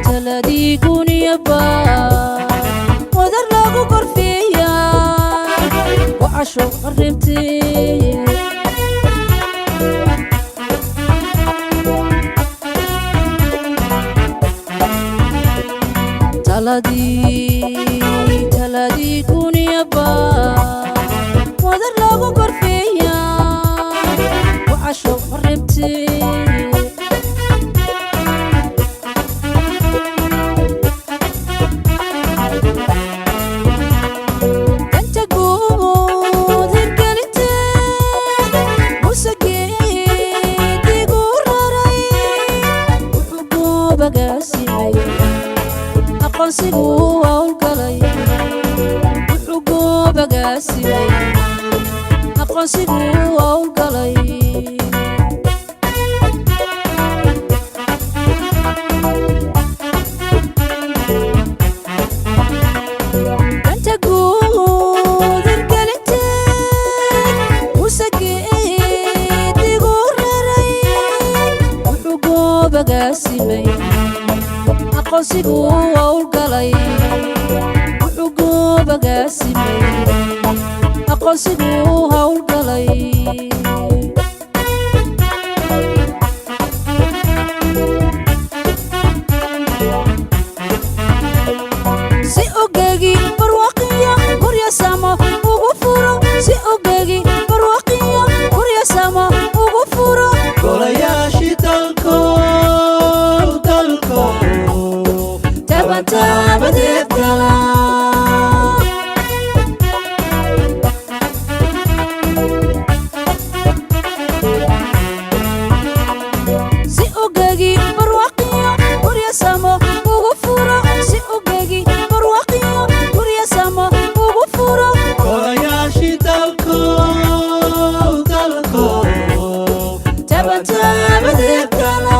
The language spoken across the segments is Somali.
taladii guniaba wadar lagu gorfeeya wacasho qaribtay taladii guniaba wadar lagu gorfeeya wacasho qaribtay aqoonsigu hawlgalay wuxuu goobagaasimay aqoonsigu hawlgalay danta guud hirgelinteed musageedigu raray wuxuu goobagaasimay aqoonsigu hawlgalay wuxuu goobagaasimay aqoonsigu hawlgalay si ogegi barwaqiya guryasamo ugu furo si ogegi barwaqiya guryasamo ugu furo golayaashii dalko tabadeed gala si ogegi barwaqiya guryasamo ugu furo si ogegi barwaqiya guryasamo ugu furo golayaashii dalko tabadeed gala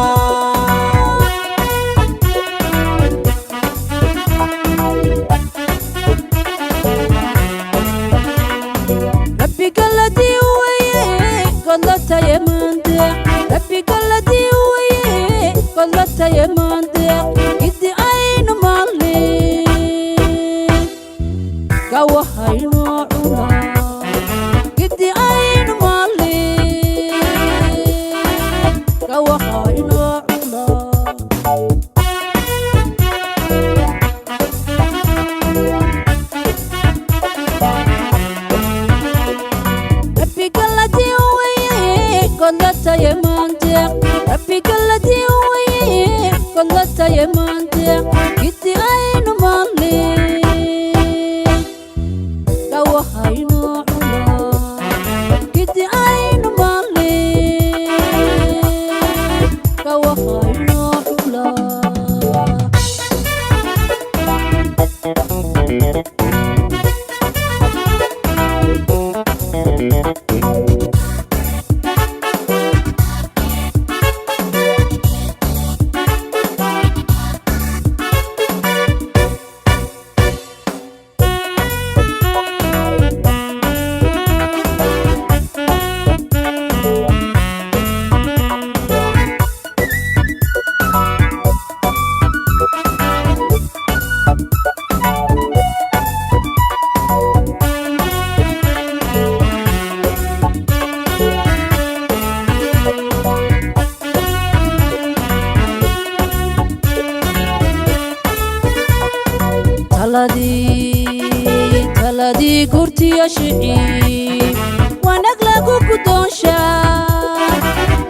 taladii gurtiya shicii wanag lagu gudoonshaa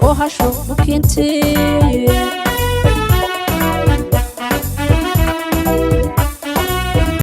oo hasho u keentay